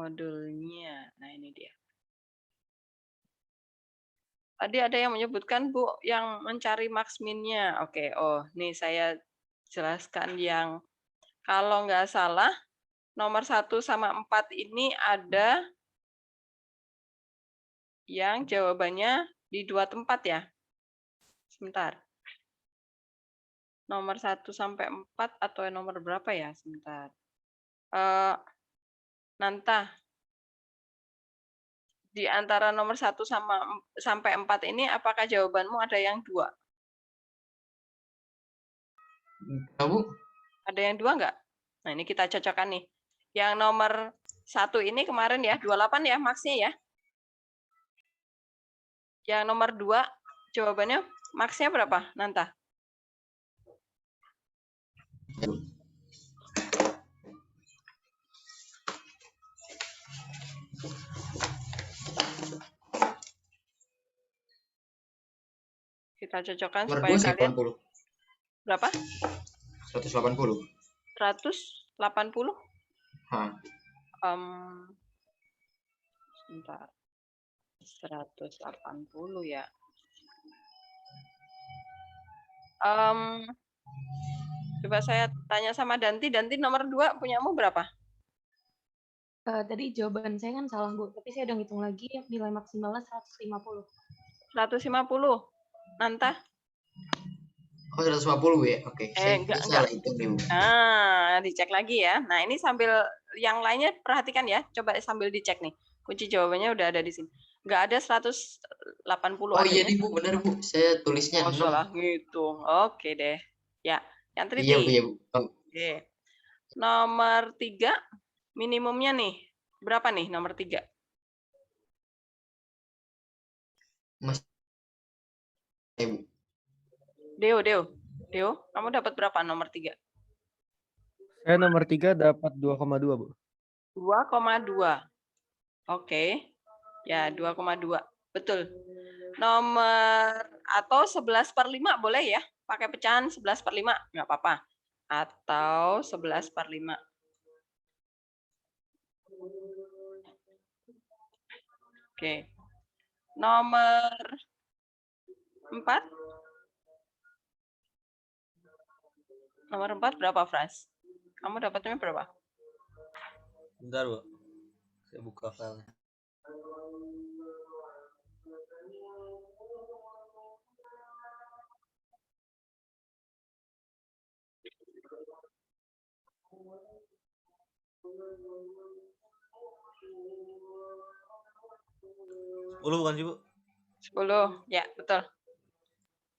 modulnya. Nah, ini dia. Tadi ada yang menyebutkan, Bu, yang mencari max min-nya. Oke, nih saya jelaskan yang kalau nggak salah, nomor 1 sama 4 ini ada yang jawabannya di 2 tempat ya. Sebentar. Nomor 1 sampai 4 atau nomor berapa ya? Sebentar. Nanta, di antara nomor 1 sampai 4 ini, apakah jawabanmu ada yang 2? Kamu? Ada yang 2 nggak? Nah, ini kita cocokkan nih. Yang nomor 1 ini kemarin ya, 28 ya, maksnya ya. Yang nomor 2, jawabannya maksnya berapa, Nanta? Kita cocokkan Nomor supaya 2 sih, kalian 80. berapa? 180. 180? Hah. Sebentar. 180 ya. Coba saya tanya sama Danti. Danti nomor 2 punyamu berapa? Tadi jawaban saya kan salah, Bu. Tapi saya udah ngitung lagi, nilai maksimalnya 150. 150. Nanta? Oh, 150 ya? Oke. Saya Enggak. salah hitung nih, Bu. Dicek lagi ya. Nah, ini sambil yang lainnya perhatikan ya. Coba sambil dicek nih. Kunci jawabannya udah ada di sini. Enggak ada 180. Oh iya adanya. nih, Bu. Benar, Bu. Saya tulisnya 6. Salah ngitung. Oke deh. Ya, yang Iya, Bu. teliti. Ya, Bu. Oh. Oke. Nomor 3, minimumnya nih. Berapa nih nomor 3? Mas. Ya, Bu. Deo, kamu dapat berapa nomor 3? Saya nomor 3 dapat 2,2, Bu. 2,2. Oke. Ya, 2,2. Betul. Nomor atau 11/5 boleh ya? Pakai pecahan 11/5, nggak apa-apa. Atau 11/5. Oke. Nomor 4. Nomor 4 berapa, Frans? Kamu dapatnya berapa? Bentar, Bu. Saya buka filenya. Bukan sih, Bu? 10. Ya, betul.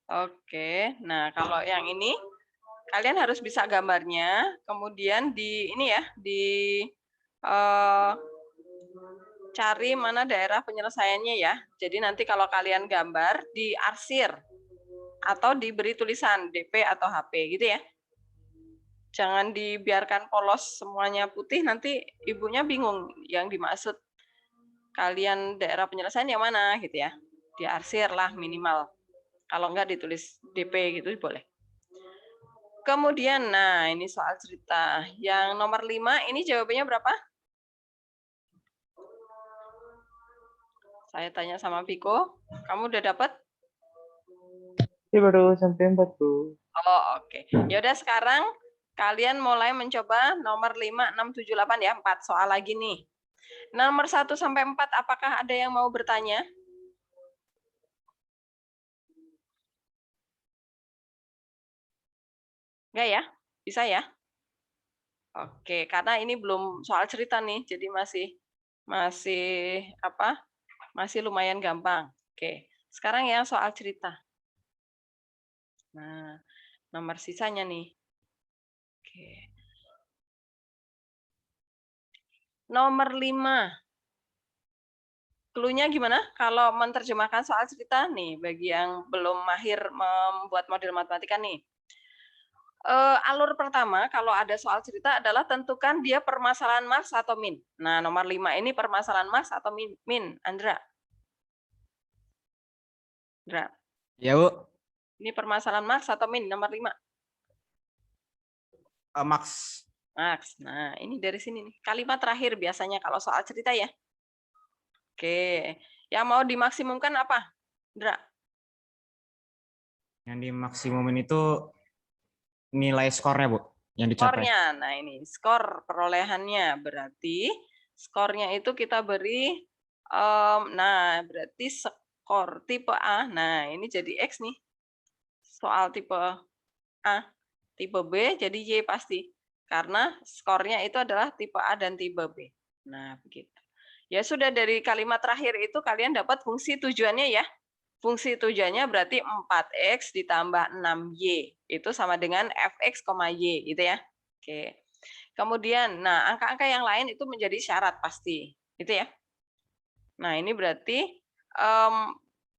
Oke. Nah, kalau yang ini kalian harus bisa gambarnya, kemudian di ini ya, cari mana daerah penyelesaiannya ya. Jadi nanti kalau kalian gambar, diarsir atau diberi tulisan DP atau HP gitu ya. Jangan dibiarkan polos semuanya putih, nanti ibunya bingung yang dimaksud kalian daerah penyelesaian yang mana gitu ya. Diarsir lah minimal. Kalau enggak ditulis DP gitu boleh. Kemudian, nah ini soal cerita. Yang nomor 5, ini jawabannya berapa? Saya tanya sama Viko, kamu udah dapat? Ini baru sampai 4, Bu. Oh, oke. Ya udah sekarang kalian mulai mencoba nomor 5, 6, 7, 8 ya, 4 soal lagi nih. Nomor 1 sampai 4, apakah ada yang mau bertanya? Enggak ya? Bisa ya? Oke, karena ini belum soal cerita nih, jadi masih apa? Masih lumayan gampang. Oke. Sekarang ya soal cerita. Nah, nomor sisanya nih. Oke. Nomor 5. Clue-nya gimana? Kalau menerjemahkan soal cerita nih, bagi yang belum mahir membuat model matematika nih. Alur pertama kalau ada soal cerita adalah tentukan dia permasalahan max atau min. Nah, nomor 5 ini permasalahan max atau min, Andra? Andra. Ya, Bu. Ini permasalahan max atau min nomor 5? Max. Max. Nah, ini dari sini nih. Kalimat terakhir biasanya kalau soal cerita ya. Oke. Yang mau dimaksimumkan apa? Indra? Yang dimaksimumin itu nilai skornya, Bu, yang dicapai. Skornya. Nah, ini skor perolehannya. Berarti skornya itu kita beri, nah, berarti skor tipe A. Nah, ini jadi X nih. Soal tipe A. Tipe B jadi Y pasti. Karena skornya itu adalah tipe A dan tipe B. Nah, begitu. Ya sudah, dari kalimat terakhir itu kalian dapat fungsi tujuannya ya. Fungsi tujuannya berarti 4X ditambah 6Y. Itu sama dengan Fx, Y gitu ya. Oke. Kemudian, nah angka-angka yang lain itu menjadi syarat pasti. Gitu ya. Nah ini berarti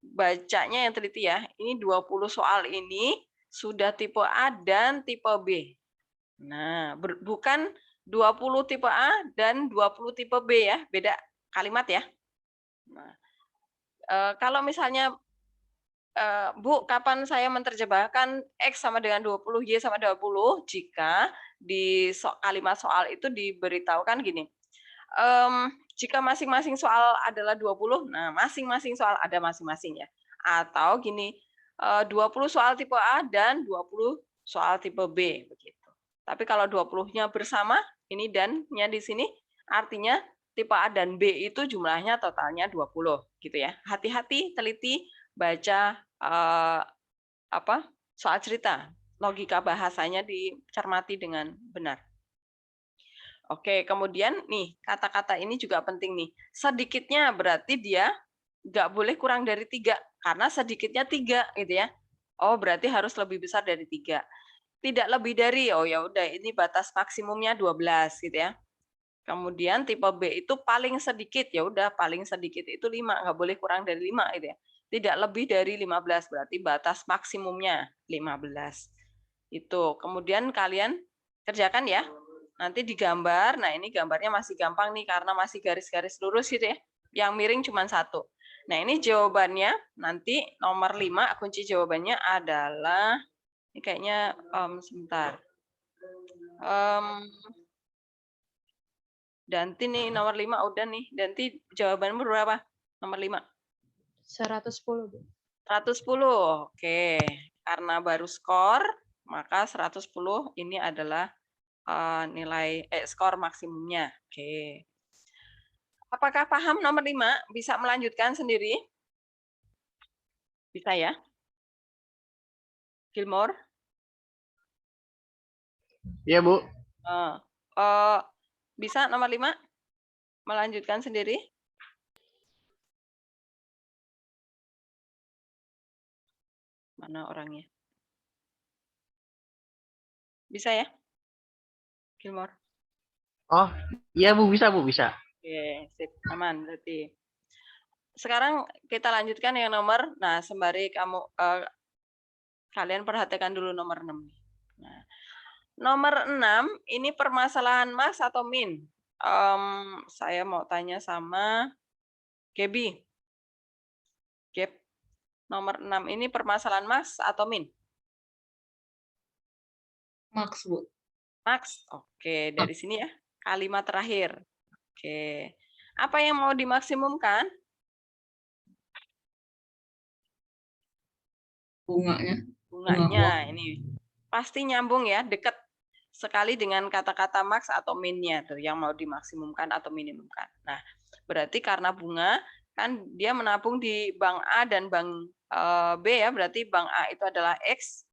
bacanya yang teliti ya. Ini 20 soal ini sudah tipe A dan tipe B. Nah, bukan 20 tipe A dan 20 tipe B ya. Beda kalimat ya. Nah, kalau misalnya Bu, kapan saya menerjemahkan X sama dengan 20, Y sama 20 jika di kalimat soal itu diberitahukan gini. Jika masing-masing soal adalah 20, nah masing-masing soal ada masing-masing ya. Atau gini, 20 soal tipe A dan 20 soal tipe B begitu. Tapi kalau 20-nya bersama, ini dan-nya di sini artinya tipe A dan B itu jumlahnya totalnya 20 gitu ya. Hati-hati, teliti, baca soal cerita, logika bahasanya dicermati dengan benar. Oke, kemudian nih kata-kata ini juga penting nih. Sedikitnya berarti dia nggak boleh kurang dari 3 karena sedikitnya 3 gitu ya. Oh, berarti harus lebih besar dari 3. Tidak lebih dari, oh ya udah ini batas maksimumnya 12 gitu ya. Kemudian tipe B itu paling sedikit, ya udah paling sedikit itu 5, nggak boleh kurang dari 5 gitu ya. Tidak lebih dari 15, berarti batas maksimumnya 15. Itu. Kemudian kalian kerjakan ya. Nanti digambar. Nah, ini gambarnya masih gampang nih karena masih garis-garis lurus gitu ya. Yang miring cuma 1. Nah, ini jawabannya nanti nomor 5, kunci jawabannya adalah ini kayaknya sebentar. Danti nih nomor 5 udah nih. Danti jawabanmu berapa? Nomor 5. 110, Bu. 110. Oke. Karena baru skor, maka 110 ini adalah nilai skor maksimumnya. Oke. Apakah paham nomor 5? Bisa melanjutkan sendiri? Bisa ya? Gilmore? Iya, Bu. Bisa nomor 5? Melanjutkan sendiri? Mana orangnya? Bisa ya? Gilmore? Oh, iya Bu, bisa Bu, bisa. Oke, sip, aman berarti. Sekarang kita lanjutkan yang nomor, nah sembari kalian perhatikan dulu nomor 6. Nah, nomor 6 ini permasalahan max atau min? Saya mau tanya sama Gaby. Gap. Nomor 6 ini permasalahan max atau min? Max, Bu. Max. Oke, dari sini ya. Kalimat terakhir. Oke. Apa yang mau dimaksimumkan? Bunganya. Bunganya ini pasti nyambung ya, dekat sekali dengan kata-kata max atau minnya tuh yang mau dimaksimumkan atau minimumkan. Nah, berarti karena bunga kan dia menabung di bank A dan bank B ya, berarti bank A itu adalah X,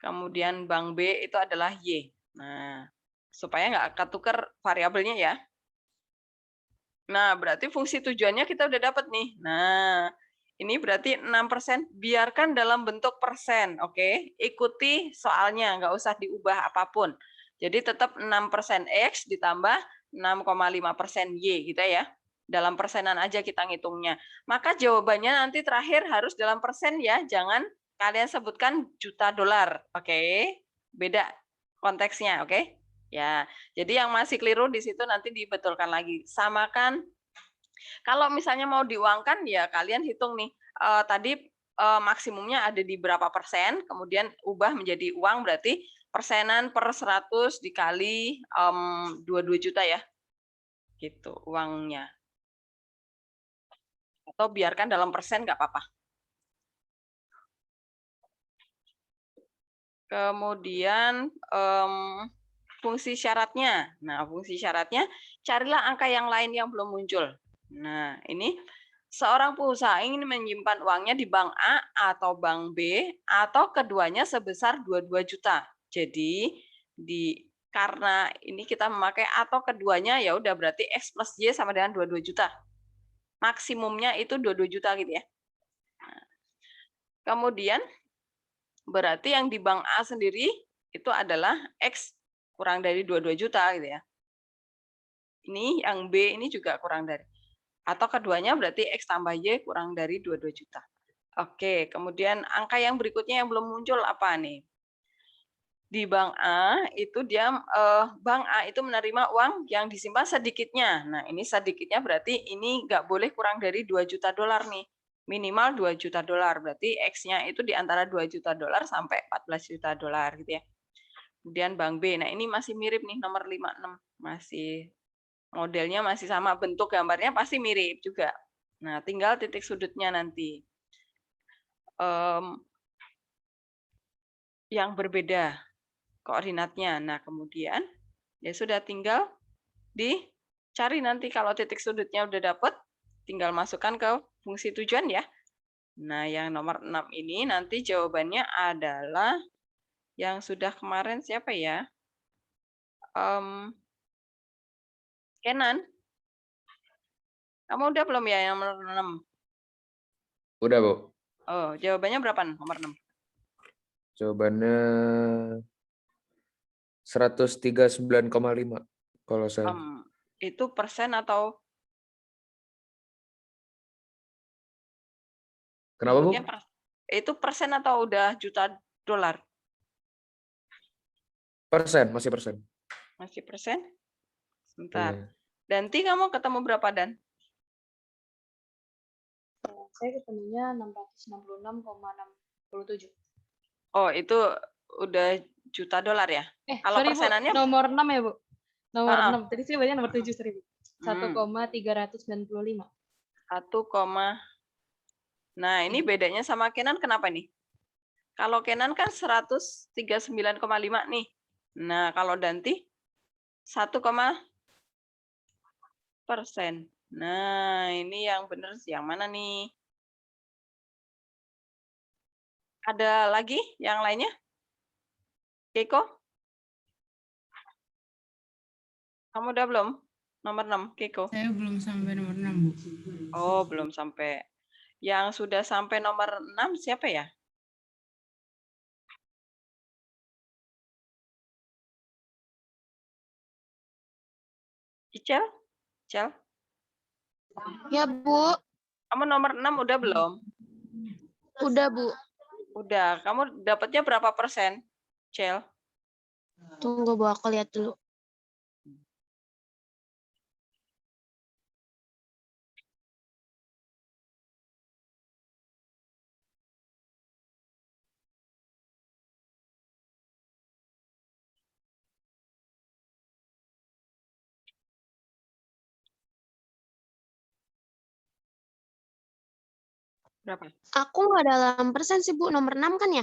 kemudian bank B itu adalah Y. Nah, supaya nggak ketukar variabelnya ya. Nah, berarti fungsi tujuannya kita udah dapat nih. Nah, ini berarti 6%, biarkan dalam bentuk persen, oke? Ikuti soalnya, nggak usah diubah apapun. Jadi tetap 6% X ditambah 6,5% Y, gitu ya. Dalam persenan aja kita ngitungnya. Maka jawabannya nanti terakhir harus dalam persen ya, jangan kalian sebutkan juta dolar, oke? Beda konteksnya, oke? Ya, jadi yang masih keliru di situ nanti dibetulkan lagi. Samakan. Kalau misalnya mau diuangkan ya kalian hitung nih. Tadi maksimumnya ada di berapa persen, kemudian ubah menjadi uang berarti persenan per 100 dikali 22 juta ya. Gitu uangnya. Atau biarkan dalam persen nggak apa-apa. Kemudian fungsi syaratnya. Nah, fungsi syaratnya carilah angka yang lain yang belum muncul. Nah, ini seorang pengusaha ingin menyimpan uangnya di bank A atau bank B atau keduanya sebesar 22 juta. Jadi karena ini kita memakai atau keduanya ya udah berarti X plus Y sama dengan 22 juta. Maksimumnya itu 22 juta gitu ya. Nah, kemudian berarti yang di bank A sendiri itu adalah X kurang dari 22 juta gitu ya. Ini yang B ini juga kurang dari. Atau keduanya berarti X tambah Y kurang dari 22 juta. Oke, kemudian angka yang berikutnya yang belum muncul apa nih? Di bank A itu bank A itu menerima uang yang disimpan sedikitnya. Nah, ini sedikitnya berarti ini nggak boleh kurang dari 2 juta dolar nih. Minimal 2 juta dolar. Berarti X-nya itu di antara 2 juta dolar sampai 14 juta dolar gitu ya. Kemudian bank B. Nah, ini masih mirip nih nomor 56. Masih modelnya masih sama, bentuk gambarnya pasti mirip juga. Nah, tinggal titik sudutnya nanti. Yang berbeda koordinatnya. Nah, kemudian ya sudah tinggal dicari nanti kalau titik sudutnya udah dapet, tinggal masukkan ke fungsi tujuan ya. Nah, yang nomor 6 ini nanti jawabannya adalah yang sudah kemarin siapa ya? Kenan. Kamu udah belum ya yang nomor 6? Udah, Bu. Oh, jawabannya berapa nomor 6? Jawabannya 139,5 kalau saya. Itu persen atau Kenapa, Bu? itu persen atau udah juta dolar? Persen, masih persen. Masih persen? Sebentar. Iya. Danti kamu ketemu berapa, Dan? Saya ketemunya 666,67. Oh, itu udah juta dolar ya? Kalau Sorry, persenannya? Bu. Nomor 6 ya, Bu? Nomor 6. Tadi saya baca nomor 7, sorry, Bu. 1,395. Nah, ini bedanya sama Kenan kenapa nih? Kalau Kenan kan 139,5 nih. Nah, kalau Danti 1, persen. Nah, ini yang benar sih. Yang mana nih? Ada lagi yang lainnya? Keiko? Kamu udah belum? Nomor 6, Keiko. Saya belum sampai nomor 6, Bu. Oh, belum sampai. Yang sudah sampai nomor 6 siapa ya? Icel? Icel? Ya, Bu. Kamu nomor 6 udah belum? Udah, Bu. Udah. Kamu dapatnya berapa persen, Cel? Tunggu, Bu. Aku lihat dulu. Berapa? Aku nggak dalam persen sih, Bu. Nomor 6 kan ya?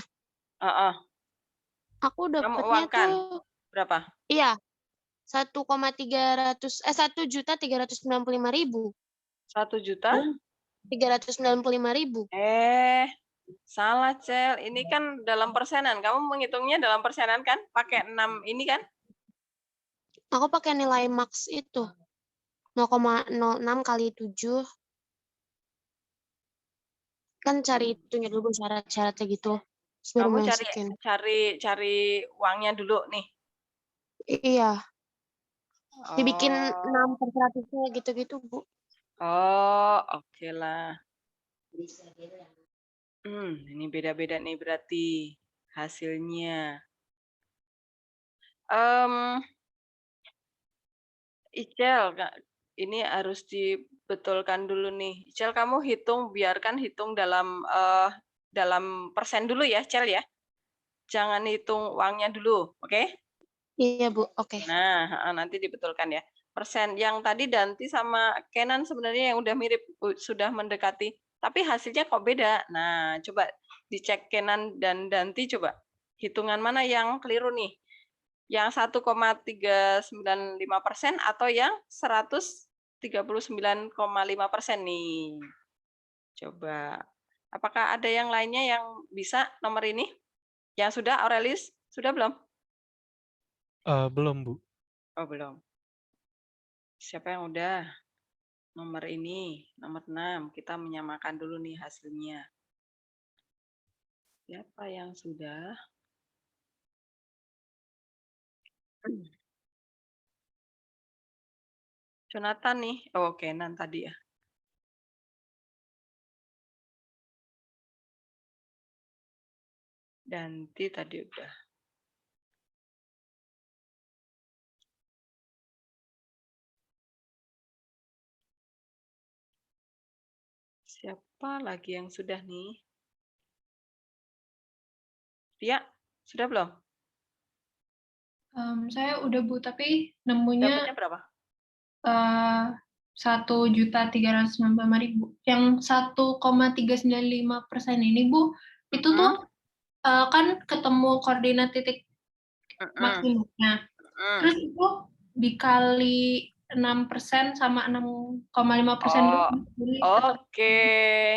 Aku Kamu dapatnya uangkan tuh, berapa? iya, 1.395.000. 1 juta? 395.000. Salah, Cel. Ini kan dalam persenan. Kamu menghitungnya dalam persenan kan? Pakai 6 ini kan? Aku pakai nilai max itu. 0,06 kali 7. Kan cari itunya dulu syarat-syaratnya gitu. Baru Kamu masukin. cari uangnya dulu nih. Iya. Dibikin 6/100-nya gitu-gitu, Bu. Oh, oke lah. Ini beda-beda nih berarti hasilnya. Icel, ini harus dibetulkan dulu nih. Icel, kamu biarkan hitung dalam persen dulu ya, Cel ya. jangan hitung uangnya dulu, oke? Iya, Bu. Oke. Nah, nanti dibetulkan ya. Persen yang tadi Danti sama Kenan sebenarnya yang udah mirip, sudah mendekati, tapi hasilnya kok beda. Nah, coba dicek Kenan dan Danti coba. Hitungan mana yang keliru nih? Yang 1,395% atau yang 139,5% nih? Coba. Apakah ada yang lainnya yang bisa nomor ini? Yang sudah, Aurelius? Sudah belum? Belum, Bu. Oh, belum. Siapa yang udah? Nomor ini, nomor 6. Kita menyamakan dulu nih hasilnya. Siapa yang sudah? Jonathan nih. Oh, Kenan tadi ya. Danti tadi udah. Siapa lagi yang sudah nih? Tia, sudah belum? Saya udah Bu, tapi nemunya Dapatnya berapa? 1.395.000. Yang 1,395% ini Bu, itu tuh kan ketemu koordinat titik maksimumnya. Terus itu dikali 6% sama 6,5% Oh, Jadi oke.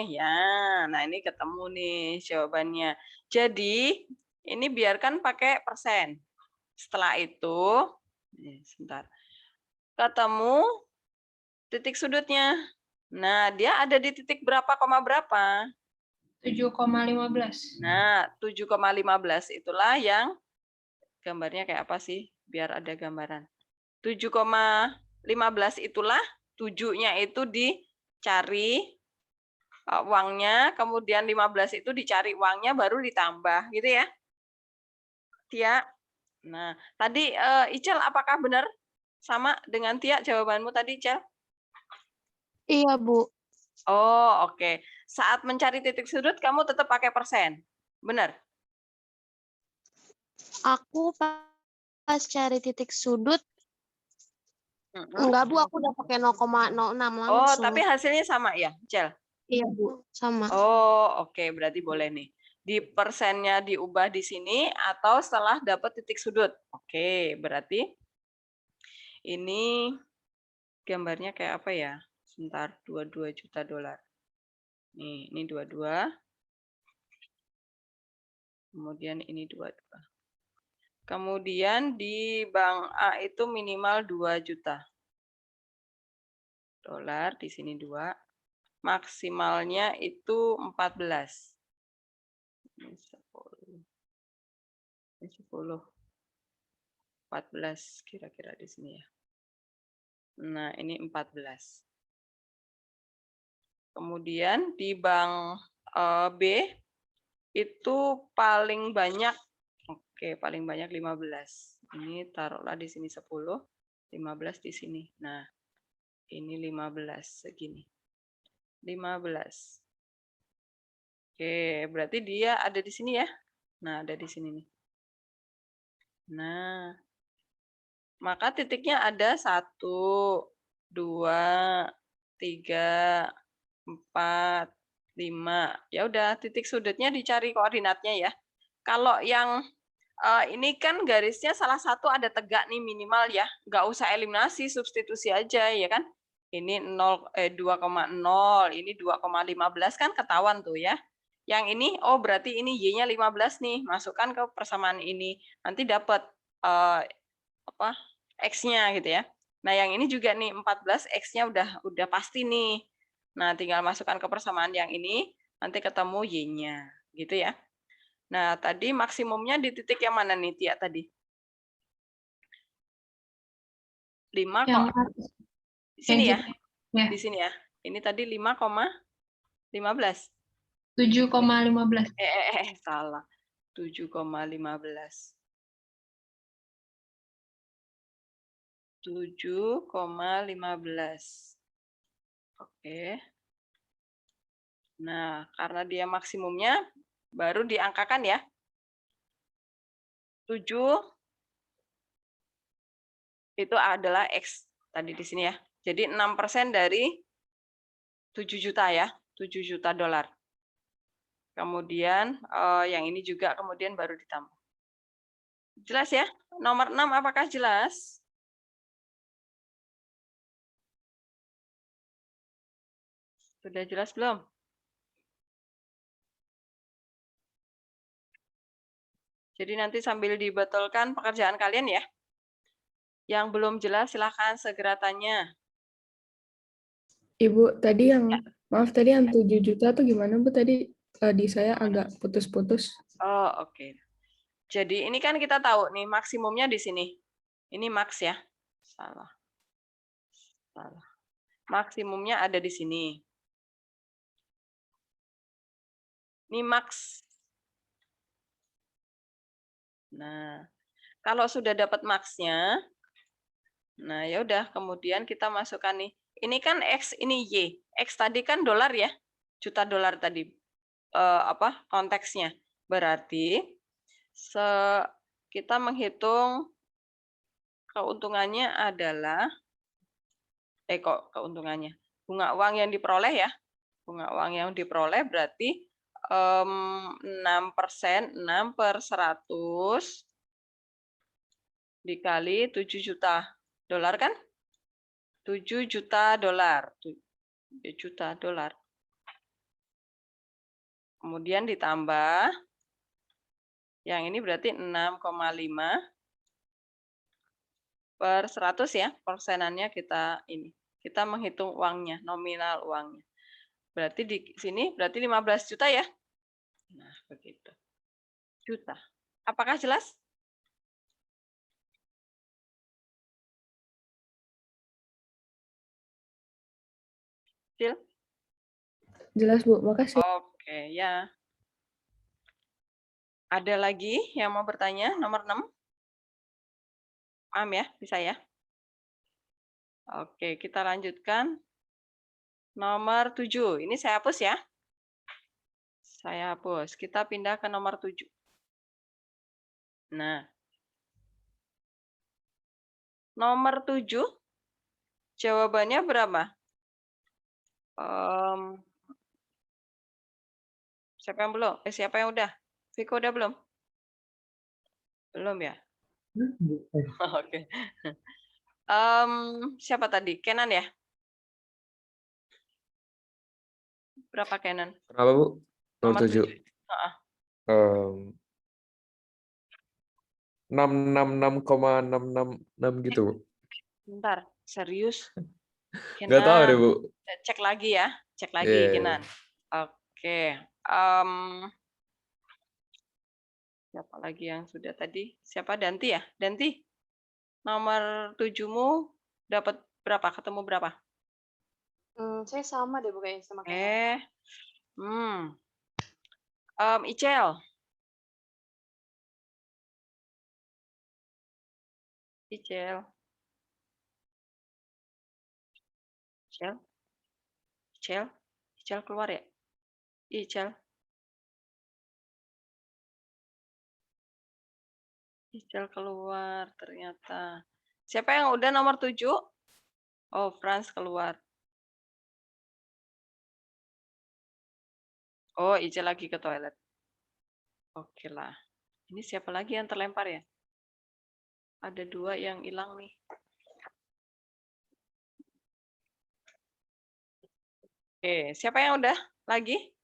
Ya, nah ini ketemu nih jawabannya. Jadi, ini biarkan pakai persen. Setelah itu, sebentar. Ketemu titik sudutnya. Nah, dia ada di titik berapa, koma berapa? 7,15. Nah, 7,15 itulah yang gambarnya kayak apa sih? Biar ada gambaran. 7,15 itulah 7-nya itu dicari uangnya, kemudian 15 itu dicari uangnya baru ditambah, gitu ya. Tia. Nah, tadi Icel apakah benar sama dengan Tia jawabanmu tadi, Icel? Iya, Bu. Oh, oke. Saat mencari titik sudut kamu tetap pakai persen. Benar? Aku pas cari titik sudut, enggak, Bu. Aku udah pakai 0,06 Oh, langsung. tapi hasilnya sama ya, Icel? Iya, Bu. Sama. Oh, oke. Berarti boleh nih. Di persennya diubah di sini atau setelah dapat titik sudut. Oke, berarti ini gambarnya kayak apa ya? Sebentar, 22 juta dolar. Nih, ini 22. Kemudian ini 22. Kemudian di bank A itu minimal 2 juta dolar, di sini 2. Maksimalnya itu 14. Ini 10. Ini 10. 14 kira-kira di sini ya. Nah, ini 14. Kemudian di bank B itu paling banyak, oke, paling banyak 15. Ini taruhlah di sini 10, 15 di sini. Nah, ini 15 segini. 15. Oke, berarti dia ada di sini ya. Nah, ada di sini nih. Nah, maka titiknya ada 1, 2, 3, 4, 5. Ya udah, titik sudutnya dicari koordinatnya ya. Kalau yang ini kan garisnya salah satu ada tegak nih minimal ya. Nggak usah eliminasi, substitusi aja ya kan. Ini 2,0, ini 2,15 kan ketahuan tuh ya. Yang ini, oh berarti ini Y-nya 15 nih. Masukkan ke persamaan ini. Nanti dapat apa X-nya gitu ya. Nah, yang ini juga nih 14 X-nya udah pasti nih. Nah, tinggal masukkan ke persamaan yang ini, nanti ketemu Y-nya, gitu ya. Nah, tadi maksimumnya di titik yang mana nih, Tia, tadi? 5 kok. Di sini ya? Di sini ya. Ini tadi 5,15. 7,15. Salah. 7,15. 7,15. Oke. Nah, karena dia maksimumnya, baru diangkakan ya. 7 itu adalah X tadi di sini ya. Jadi 6% dari 7 juta ya, 7 juta dolar. Kemudian yang ini juga kemudian baru ditambah. Jelas ya? Nomor 6 apakah jelas? Sudah jelas belum? Jadi nanti sambil dibetulkan pekerjaan kalian ya. Yang belum jelas silahkan segera tanya. Ibu, tadi yang, Ya. maaf tadi yang 7 juta tuh gimana Bu? Tadi di saya agak putus-putus. Oh, oke. Jadi ini kan kita tahu nih maksimumnya di sini. Ini max ya. Salah. Maksimumnya ada di sini. Ini max. Nah, kalau sudah dapat max-nya, nah ya udah kemudian kita masukkan nih. Ini kan X, ini Y. X tadi kan dolar ya. Juta dolar tadi. Konteksnya. Berarti kita menghitung keuntungannya adalah keuntungannya. Bunga uang yang diperoleh ya. Bunga uang yang diperoleh berarti 6%, 6/100 dikali 7 juta dolar kan? 7 juta dolar. 7 juta dolar. Kemudian ditambah yang ini berarti 6,5/100 ya. Persenannya kita ini. Kita menghitung uangnya, nominal uangnya. Berarti di sini berarti 15 juta ya. Nah, begitu. Juta. Apakah jelas? Sil? Jelas Bu, makasih. Oke, ya. Ada lagi yang mau bertanya? Nomor 6? Paham ya? Bisa ya? Oke, kita lanjutkan. Nomor 7. Ini saya hapus ya. Saya hapus. Kita pindah ke nomor 7. Nah. Nomor 7. Jawabannya berapa? Siapa yang belum? Siapa yang udah? Viko udah belum? Belum ya? Oke. Siapa tadi? Kenan ya? Berapa Kenan? Berapa Bu? Nomor 7. 666,666 gitu Bu. Bentar, serius? Nggak tahu deh Bu. Cek lagi ya, cek lagi Kenan. Oke. Siapa lagi yang sudah tadi? Siapa? Danti ya? Danti, nomor 7-mu dapat berapa? Ketemu berapa? Saya sama deh Bu kayaknya sama Kenan. Icel. Icel. Icel keluar ya? Icel keluar ternyata. Siapa yang udah nomor 7? Oh, Franz keluar. Oh, Icel lagi ke toilet. Oke lah. Ini siapa lagi yang terlempar ya? Ada 2 yang hilang nih. Oke, siapa yang udah lagi?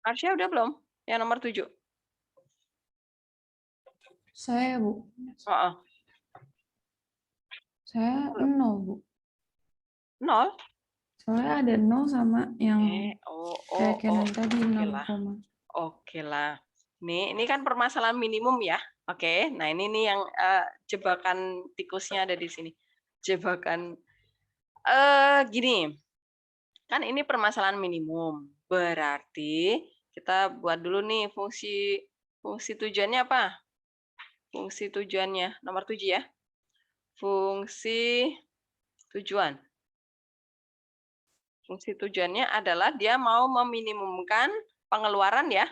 Arsya udah belum? Yang nomor 7. Saya Bu. Saya 0 Bu. 0? Soalnya ada 0 sama yang kayak Kenan tadi 0, Oke lah. Ini kan permasalahan minimum ya. Oke, nah ini nih yang jebakan tikusnya ada di sini. Jebakan gini. Kan ini permasalahan minimum. Berarti kita buat dulu nih fungsi tujuannya apa? Fungsi tujuannya nomor 7 ya. Fungsi tujuan. Fungsi tujuannya adalah dia mau meminimumkan pengeluaran ya.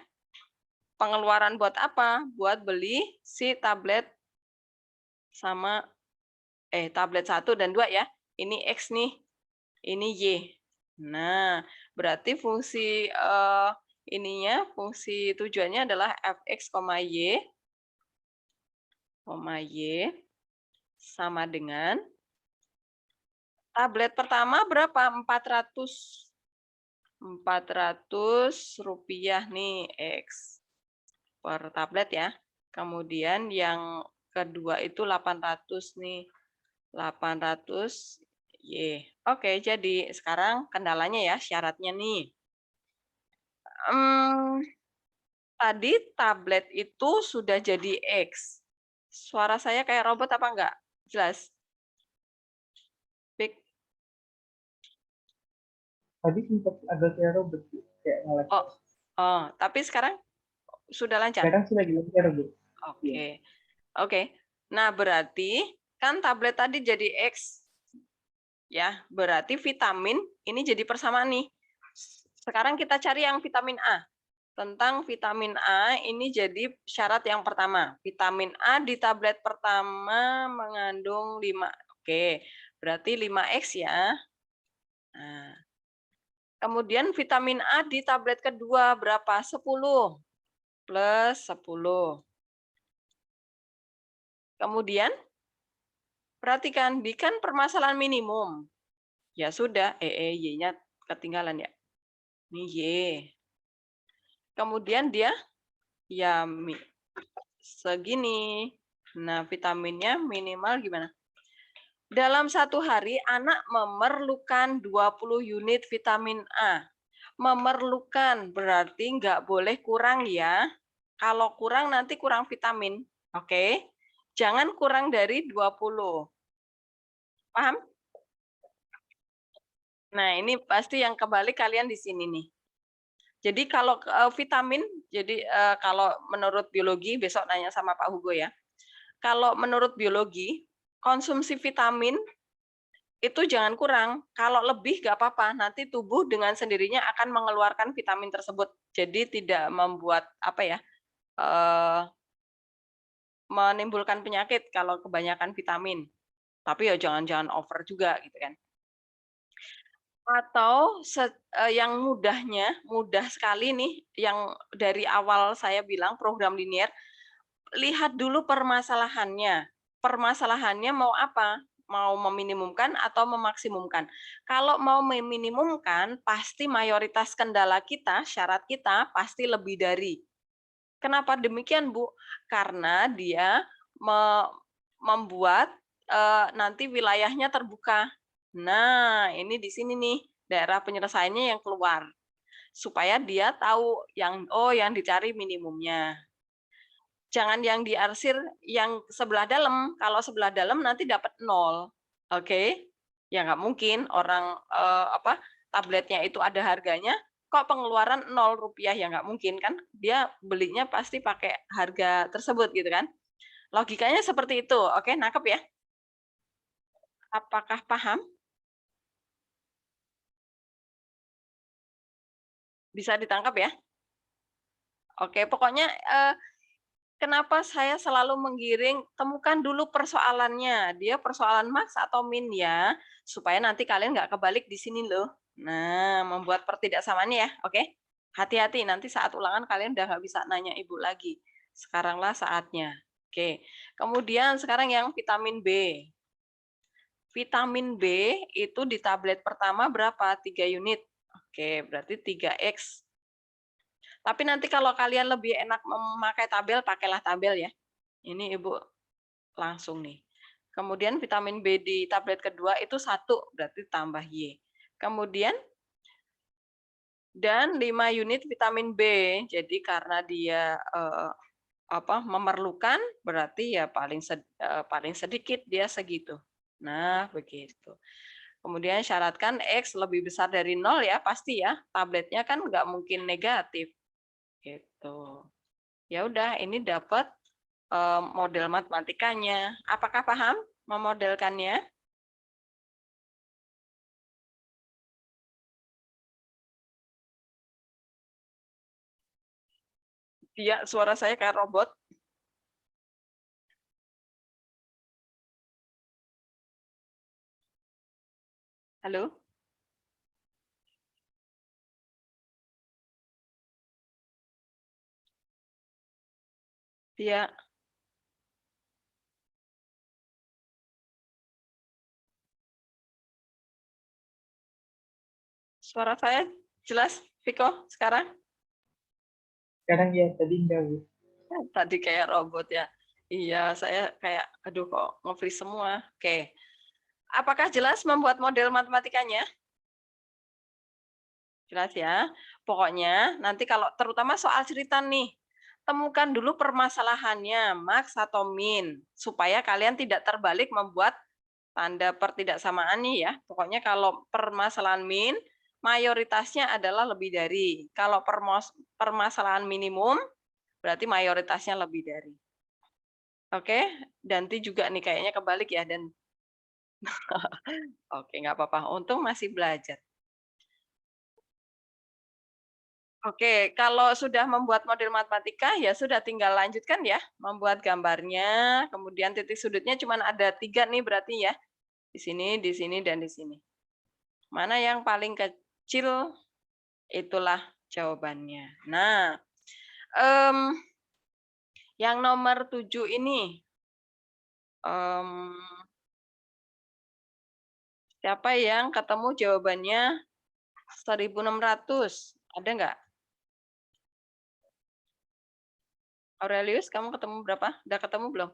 pengeluaran buat apa? Buat beli si tablet sama tablet 1 dan 2 ya. Ini X nih, ini Y. Nah, berarti fungsi fungsi tujuannya adalah fx, y sama dengan tablet pertama berapa? 400 rupiah nih X per tablet ya. Kemudian yang kedua itu 800 nih. 800 Y. Oke, jadi sekarang kendalanya ya, syaratnya nih. Tadi tablet itu sudah jadi X. Suara saya kayak robot apa enggak? Jelas? Big. Tadi sempat agak kayak robot, kayak nge-lag. Tapi sekarang sudah lancar? Sekarang sudah lancar, Bu. Oke. Nah, berarti kan tablet tadi jadi X. Ya, berarti vitamin ini jadi persamaan nih. Sekarang kita cari yang vitamin A. Tentang vitamin A ini jadi syarat yang pertama. Vitamin A di tablet pertama mengandung 5. Oke, berarti 5X ya. Nah, kemudian vitamin A di tablet kedua berapa? 10 plus 10. Kemudian perhatikan, di kan permasalahan minimum. Ya sudah, Y-nya ketinggalan ya. Ini Y. Kemudian dia ya segini. Nah, vitaminnya minimal gimana? Dalam satu hari, anak memerlukan 20 unit vitamin A. Memerlukan berarti nggak boleh kurang ya. Kalau kurang nanti kurang vitamin. Oke? Jangan kurang dari 20. Paham? Nah, ini pasti yang kebalik kalian di sini nih. Jadi kalau vitamin, jadi kalau menurut biologi, besok nanya sama Pak Hugo ya. Kalau menurut biologi, konsumsi vitamin itu jangan kurang. Kalau lebih nggak apa-apa, nanti tubuh dengan sendirinya akan mengeluarkan vitamin tersebut. Jadi tidak membuat menimbulkan penyakit kalau kebanyakan vitamin. Tapi ya jangan over juga gitu kan. Atau yang mudah sekali nih, yang dari awal saya bilang program linear, lihat dulu permasalahannya. Permasalahannya mau apa? Mau meminimumkan atau memaksimumkan. Kalau mau meminimumkan, pasti mayoritas kendala kita, syarat kita, pasti lebih dari. Kenapa demikian, Bu? Karena dia membuat nanti wilayahnya terbuka. Nah, ini di sini nih, daerah penyelesaiannya yang keluar. Supaya dia tahu yang dicari minimumnya. Jangan yang diarsir yang sebelah dalam. Kalau sebelah dalam nanti dapat 0. Oke? Ya nggak mungkin orang tabletnya itu ada harganya, kok pengeluaran 0 rupiah, ya nggak mungkin kan? Dia belinya pasti pakai harga tersebut gitu kan? Logikanya seperti itu. Oke, nangkep ya? Apakah paham? Bisa ditangkap ya? Oke, pokoknya kenapa saya selalu menggiring, temukan dulu persoalannya. Dia persoalan max atau min ya, supaya nanti kalian nggak kebalik di sini loh. Nah, membuat pertidaksamaannya ya, oke? Hati-hati, nanti saat ulangan kalian udah nggak bisa nanya ibu lagi. Sekaranglah saatnya. Oke, kemudian sekarang yang vitamin B. Vitamin B itu di tablet pertama berapa? 3 unit. Oke, berarti 3X. Tapi nanti kalau kalian lebih enak memakai tabel, pakailah tabel ya. Ini Ibu langsung nih. Kemudian vitamin B di tablet kedua itu 1, berarti tambah Y. Kemudian dan 5 unit vitamin B. Jadi karena dia memerlukan, berarti ya paling sedikit dia segitu. Nah, begitu. Kemudian syaratkan X lebih besar dari 0 ya, pasti ya. Tabletnya kan nggak mungkin negatif. Gitu. Ya udah, ini dapat model matematikanya. Apakah paham memodelkannya? Iya, suara saya kayak robot. Halo? Iya. Suara saya jelas, Viko, sekarang? Sekarang ya, tadi enggak, Bu. Tadi kayak robot ya. Iya, saya kayak, aduh kok nge-freeze semua. Oke. Apakah jelas membuat model matematikanya? Jelas ya. Pokoknya nanti kalau terutama soal cerita nih, temukan dulu permasalahannya, max atau min, supaya kalian tidak terbalik membuat tanda pertidaksamaan nih ya. Pokoknya kalau permasalahan min, mayoritasnya adalah lebih dari. Kalau permasalahan minimum, berarti mayoritasnya lebih dari. Oke, Danti juga nih kayaknya kebalik ya. Dan oke, nggak apa-apa. Untung masih belajar. Oke, kalau sudah membuat model matematika, ya sudah tinggal lanjutkan ya. Membuat gambarnya, kemudian titik sudutnya cuma ada 3 nih berarti ya. Di sini, dan di sini. Mana yang paling kecil, itulah jawabannya. Nah, yang nomor 7 ini, siapa yang ketemu jawabannya 1.600? Ada nggak? Aurelius, kamu ketemu berapa? Udah ketemu belum?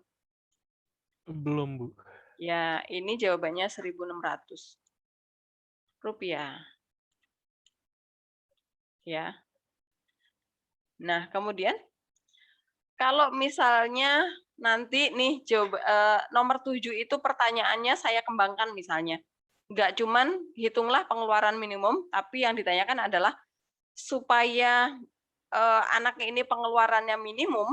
Belum, Bu. Ya, ini jawabannya 1.600 rupiah. Ya. Nah, kemudian kalau misalnya nanti nih nomor 7 itu pertanyaannya saya kembangkan misalnya. Nggak cuman hitunglah pengeluaran minimum, tapi yang ditanyakan adalah supaya anak ini pengeluarannya minimum,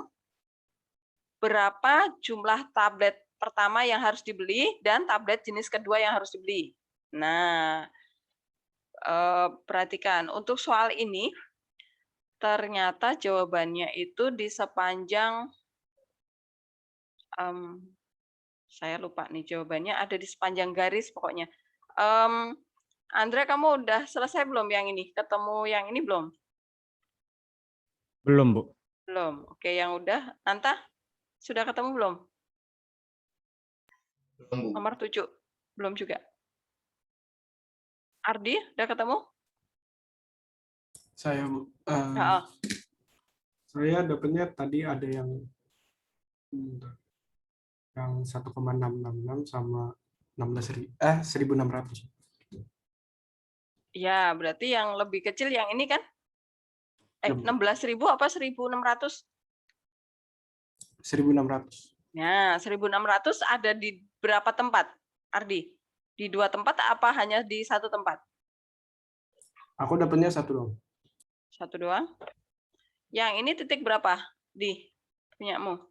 berapa jumlah tablet pertama yang harus dibeli dan tablet jenis kedua yang harus dibeli. Nah, perhatikan untuk soal ini ternyata jawabannya itu di sepanjang saya lupa nih jawabannya, ada di sepanjang garis pokoknya. Andrea, kamu udah selesai belum yang ini? Ketemu yang ini belum? Belum, Bu. Belum. Oke, yang udah. Nanta, sudah ketemu belum? Belum, Bu. Nomor 7. Belum juga. Ardi, udah ketemu? Saya, Bu. Ya. Saya dapatnya tadi ada yang 1,666 sama 1.600. Ya, berarti yang lebih kecil yang ini kan? 16.000 apa 1.600? 1.600. Nah, 1.600 ada di berapa tempat, Ardi? Di 2 tempat apa hanya di 1 tempat? Aku dapatnya 1 doang. 1 doang? Yang ini titik berapa di punyamu?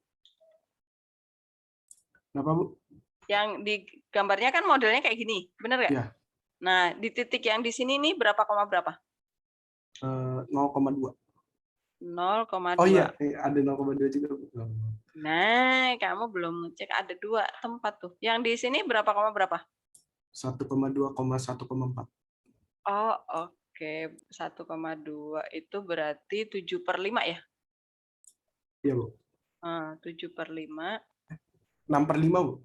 Kenapa, Bu? Yang di gambarnya kan modelnya kayak gini, bener nggak? Ya. Nah, di titik yang di sini nih berapa koma berapa? 0,2. 0,2. Oh iya, ada 0,2 juga, Bu. Nah, kamu belum ngecek ada 2 tempat tuh. Yang di sini berapa koma berapa? 1,2,1,4. Oh, oke. 1,2 itu berarti 7/5 ya? Iya, Bu. 7/5. 6/5, Bu.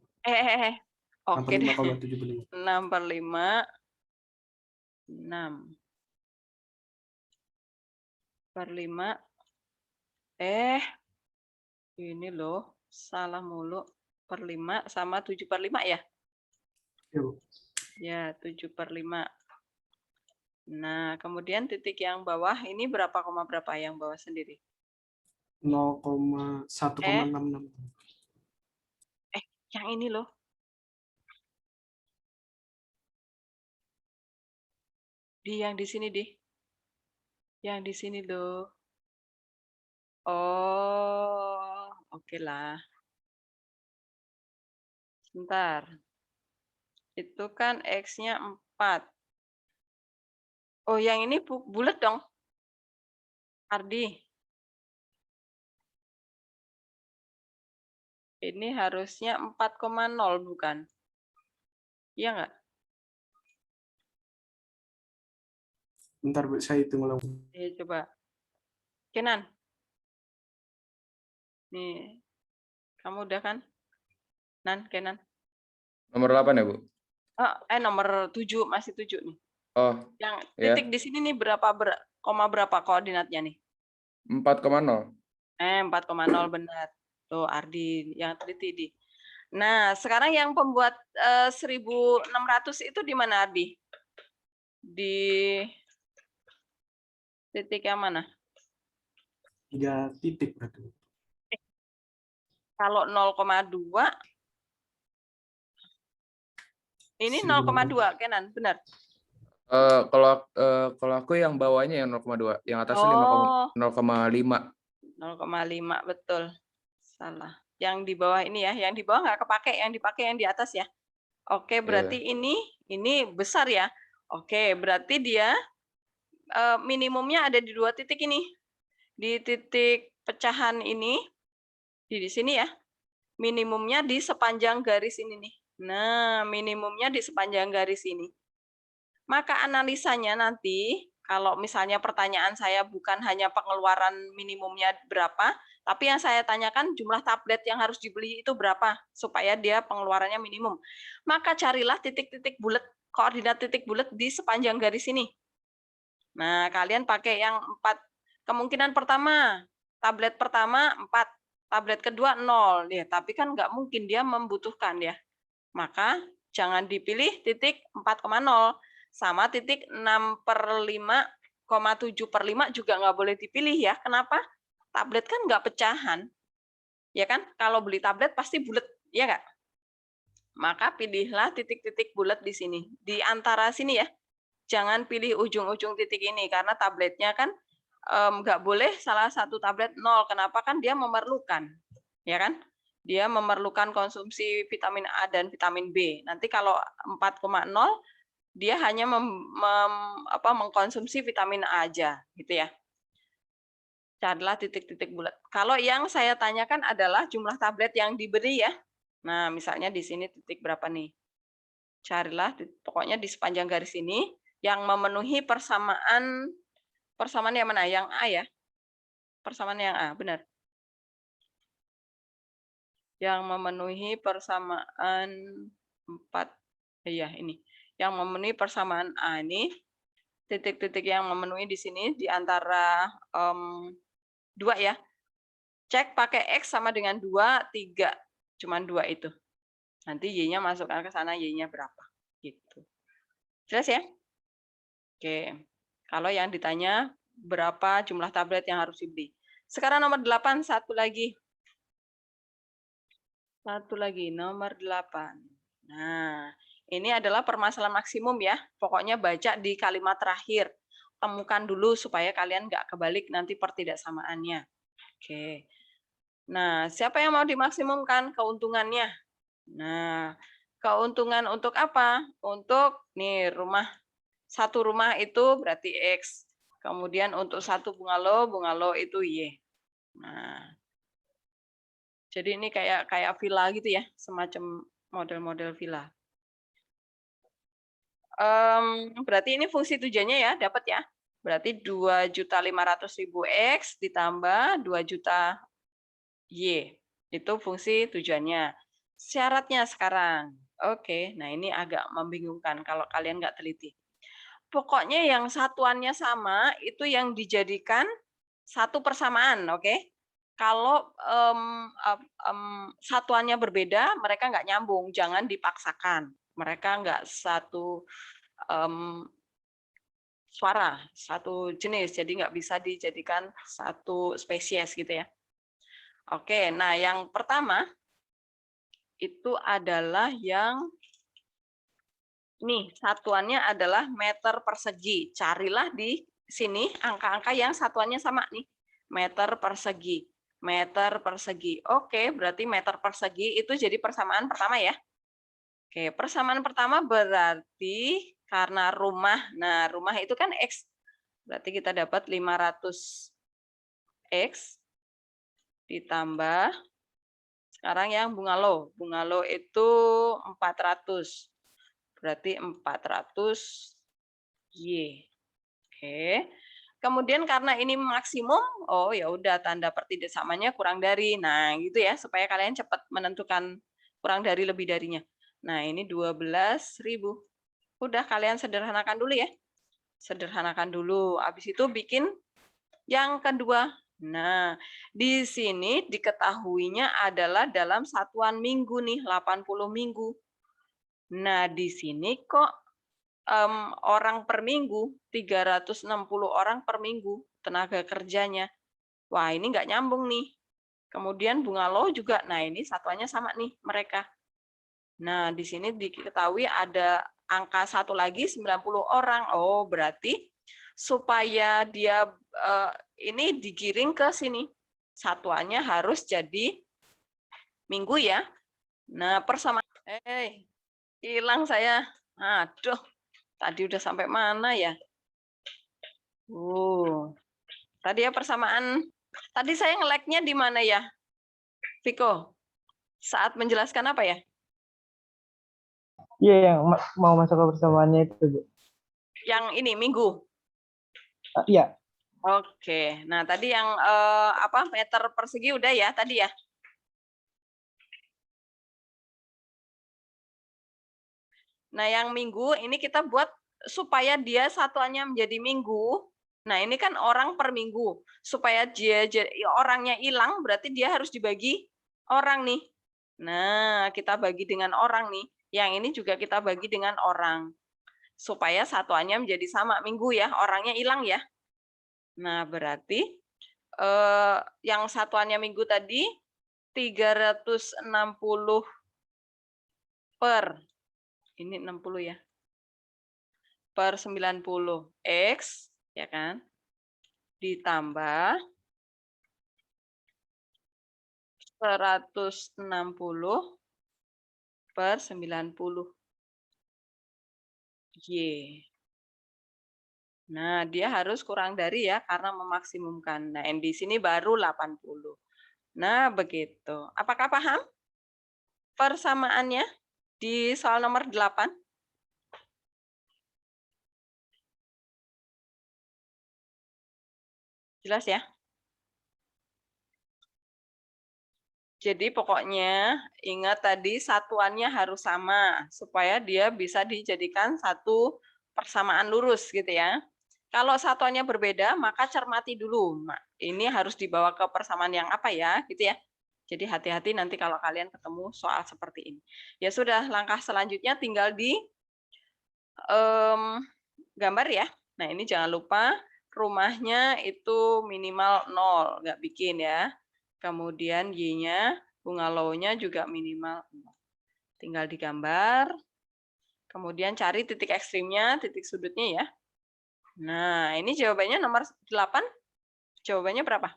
Oke deh. 6/5,75. 6/5. 6/5. Ini loh, salah mulu. Per 5 sama 7/5 ya? Iya, Bu. Ya, 7/5. Nah, kemudian titik yang bawah ini berapa koma berapa yang bawah sendiri? 1,66. Yang ini loh. Yang di sini, Yang di sini loh. Oh, oke lah. Sebentar. Itu kan X-nya 4. Oh, yang ini bulat dong. Ardi. Ini harusnya 4,0 bukan? Iya nggak? Bentar, Bu, saya hitung ulang. Coba. Kenan. Nih, kamu udah kan? Kenan. Nomor 8 ya, Bu? Nomor 7, masih 7 nih. Oh, Yang ya. titik di sini nih koma berapa koordinatnya nih? 4,0. 4,0 benar. Tuh Ardi yang teliti di. Nah, sekarang yang pembuat 1600 itu di mana Ardi? Di titik yang mana? 3 titik berarti. Kalau 0,2 ini 0,2 Kenan, benar? Kalau aku yang bawahnya yang 0,2, yang atasnya 0,5. 0,5 betul. Salah. Yang di bawah ini ya, yang di bawah nggak kepake, yang dipakai yang di atas ya. Oke, berarti ini besar ya. Oke, berarti dia minimumnya ada di 2 titik ini. Di titik pecahan ini, di sini ya. Minimumnya di sepanjang garis ini nih. Nah, minimumnya di sepanjang garis ini. Maka analisanya nanti, kalau misalnya pertanyaan saya bukan hanya pengeluaran minimumnya berapa, tapi yang saya tanyakan jumlah tablet yang harus dibeli itu berapa, supaya dia pengeluarannya minimum. Maka carilah titik-titik bulat, koordinat titik bulat di sepanjang garis ini. Nah, kalian pakai yang 4. Kemungkinan pertama, tablet pertama 4, tablet kedua 0. Ya, tapi kan nggak mungkin dia membutuhkan ya. Maka jangan dipilih titik 4,0. Sama titik 6/5,7/5 juga nggak boleh dipilih ya. Kenapa? Tablet kan nggak pecahan. Ya kan? Kalau beli tablet pasti bulat, ya nggak? Maka pilihlah titik-titik bulat di sini. Di antara sini ya. Jangan pilih ujung-ujung titik ini, karena tabletnya kan nggak boleh salah satu tablet 0. Kenapa? Kan dia memerlukan. Ya kan? Dia memerlukan konsumsi vitamin A dan vitamin B. Nanti kalau 4,0, dia hanya mengkonsumsi vitamin A aja, gitu ya. Carilah titik-titik bulat. Kalau yang saya tanyakan adalah jumlah tablet yang diberi ya. Nah, misalnya di sini titik berapa nih? Carilah, pokoknya di sepanjang garis ini yang memenuhi persamaan yang mana? Yang A ya. Persamaan yang A, benar. Yang memenuhi persamaan 4. Iya, ini. Yang memenuhi persamaan A ini, titik-titik yang memenuhi di sini di antara 2 ya. Cek pakai X sama dengan 2, 3. Cuman 2 itu. Nanti Y-nya masukkan ke sana, Y-nya berapa. Gitu. Jelas ya? Oke. Kalau yang ditanya berapa jumlah tablet yang harus dibeli. Sekarang nomor 8, satu lagi. Nomor 8. Nah, ini adalah permasalahan maksimum ya. Pokoknya baca di kalimat terakhir. Temukan dulu supaya kalian nggak kebalik nanti pertidaksamaannya. Oke. Nah, siapa yang mau dimaksimumkan keuntungannya? Nah, keuntungan untuk apa? Untuk nih satu rumah itu berarti X. Kemudian untuk satu bungalow itu Y. Nah, jadi ini kayak villa gitu ya, semacam model-model villa. Berarti ini fungsi tujuannya ya, dapat ya. Berarti 2.500.000 X ditambah 2 juta Y. Itu fungsi tujuannya. Syaratnya sekarang. Oke, nah ini agak membingungkan kalau kalian nggak teliti. Pokoknya yang satuannya sama, itu yang dijadikan satu persamaan, oke? Kalau satuannya berbeda, mereka nggak nyambung, jangan dipaksakan. Mereka nggak satu suara, satu jenis, jadi nggak bisa dijadikan satu spesies gitu ya. Oke, nah yang pertama itu adalah yang nih, satuannya adalah meter persegi. Carilah di sini angka-angka yang satuannya sama nih. Meter persegi. Meter persegi. Oke, berarti meter persegi itu jadi persamaan pertama ya. Oke, persamaan pertama berarti karena rumah. Nah, rumah itu kan X. Berarti kita dapat 500 X ditambah Sekarang yang bungalow. Bungalow itu 400. Berarti 400 Y. Oke. Kemudian karena ini maksimum, oh ya udah tanda pertidaksamanya kurang dari. Nah, gitu ya supaya kalian cepat menentukan kurang dari lebih darinya. Nah, ini 12.000. Udah kalian sederhanakan dulu ya. Sederhanakan dulu. Habis itu bikin yang kedua. Nah, di sini diketahuinya adalah dalam satuan minggu nih, 80 minggu. Nah, di sini kok orang per minggu, 360 orang per minggu tenaga kerjanya. Wah, ini nggak nyambung nih. Kemudian bungalow juga, nah ini satuannya sama nih mereka. Nah, di sini diketahui ada angka satu lagi 90 orang. Oh, berarti supaya dia ini digiring ke sini. Satuannya harus jadi minggu ya. Nah, persamaan. Hilang saya. Aduh, tadi udah sampai mana ya? Tadi ya persamaan. Tadi saya nge-lag-nya di mana ya? Viko, saat menjelaskan apa ya? Iya, yang mau masuk ke persamaannya itu, Bu. Yang ini, minggu? Iya. Oke, nah tadi yang apa meter persegi udah ya tadi ya? Nah yang minggu ini kita buat supaya dia satuannya menjadi minggu. Nah ini kan orang per minggu. Supaya dia orangnya hilang berarti dia harus dibagi orang nih. Nah kita bagi dengan orang nih. Yang ini juga kita bagi dengan orang. Supaya satuannya menjadi sama minggu ya. Orangnya hilang ya. Nah berarti yang satuannya minggu tadi 360 per ini 60 ya. Per 90 X ya kan? Ditambah 160 per 90 Y. Nah, dia harus kurang dari ya karena memaksimumkan. Nah, di sini baru 80. Nah, begitu. Apakah paham persamaannya di soal nomor 8? Jelas ya? Jadi pokoknya ingat tadi satuannya harus sama supaya dia bisa dijadikan satu persamaan lurus gitu ya. Kalau satuannya berbeda maka cermati dulu. Ini harus dibawa ke persamaan yang apa ya gitu ya. Jadi hati-hati nanti kalau kalian ketemu soal seperti ini. Ya sudah, langkah selanjutnya tinggal di gambar ya. Nah ini jangan lupa rumahnya itu minimal 0, nggak bikin ya. Kemudian Y-nya, bungalow-nya juga minimal 0. Tinggal digambar. Kemudian cari titik ekstrimnya, titik sudutnya ya. Nah, ini jawabannya nomor 8. Jawabannya berapa?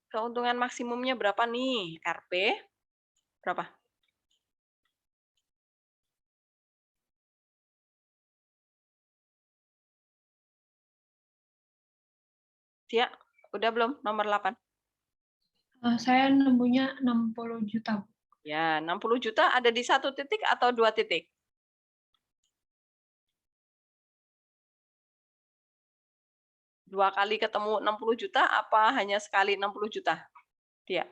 Keuntungan maksimumnya berapa nih? RP berapa? Ya, udah belum nomor 8? Saya nemunya 60 juta. Ya, 60 juta ada di satu titik atau 2 titik? Dua kali ketemu 60 juta apa hanya sekali 60 juta? Dia.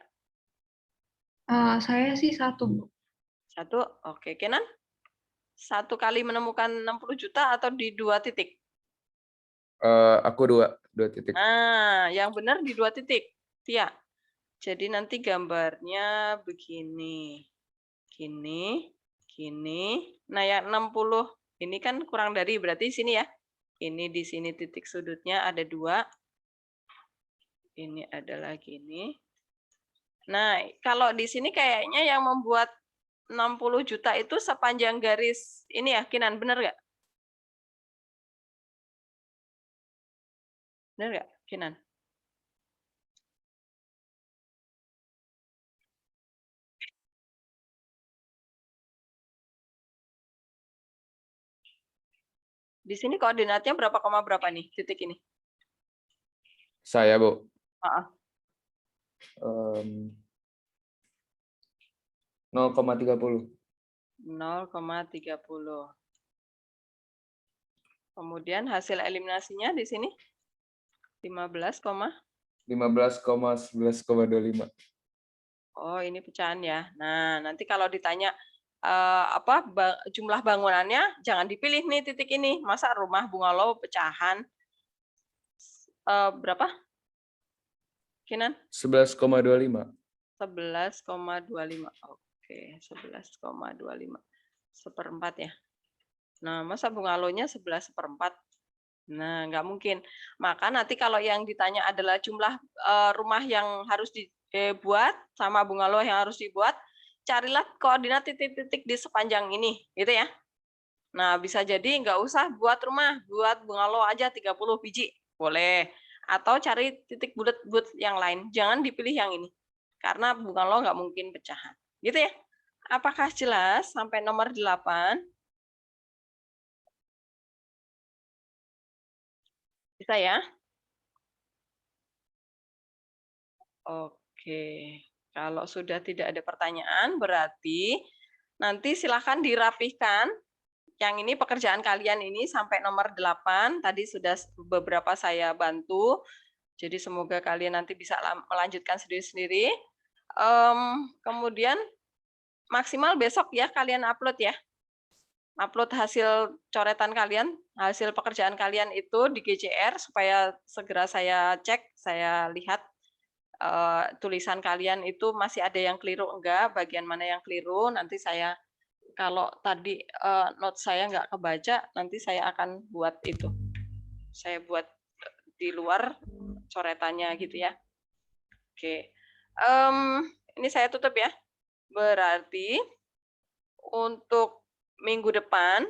Saya sih 1, Bu. 1, oke. Kenan? 1 kali menemukan 60 juta atau di 2 titik? Aku 2 titik. Nah, yang benar di 2 titik. Tia. Jadi nanti gambarnya begini. Gini, gini. Nah, yang 60 ini kan kurang dari berarti sini ya. Ini di sini titik sudutnya ada 2. Ini adalah gini. Nah, kalau di sini kayaknya yang membuat 60 juta itu sepanjang garis ini ya, Kinan, benar nggak? Benar nggak, Kinan? Di sini koordinatnya berapa koma berapa nih titik ini? Saya, Bu. 0,30. 0,30. Kemudian hasil eliminasinya di sini 15,11,25. Oh, ini pecahan ya. Nah, nanti kalau ditanya jumlah bangunannya, jangan dipilih nih titik ini. Masa rumah bungalow pecahan berapa? Kinan? 11,25. 11,25. Oke, 11,25. Seperempat ya. Nah, masa bungalownya 11/4? Nah, nggak mungkin. Maka nanti kalau yang ditanya adalah jumlah rumah yang harus dibuat sama bungalow yang harus dibuat, carilah koordinat titik-titik di sepanjang ini, gitu ya. Nah, bisa jadi nggak usah buat rumah, buat bungalow aja 30 biji, boleh. Atau cari titik bulat-bulat yang lain, jangan dipilih yang ini. Karena bungalow nggak mungkin pecahan. Gitu ya. Apakah jelas sampai nomor 8? Bisa ya? Oke. Kalau sudah tidak ada pertanyaan, berarti nanti silahkan dirapihkan. Yang ini pekerjaan kalian ini sampai nomor 8. Tadi sudah beberapa saya bantu. Jadi semoga kalian nanti bisa melanjutkan sendiri-sendiri. Kemudian maksimal besok ya kalian upload ya. Upload hasil coretan kalian, hasil pekerjaan kalian itu di GCR supaya segera saya cek, saya lihat tulisan kalian itu masih ada yang keliru enggak, bagian mana yang keliru, nanti saya kalau tadi note saya nggak kebaca, nanti saya akan buat itu. Saya buat di luar coretannya gitu ya. Oke. Ini saya tutup ya. Berarti untuk minggu depan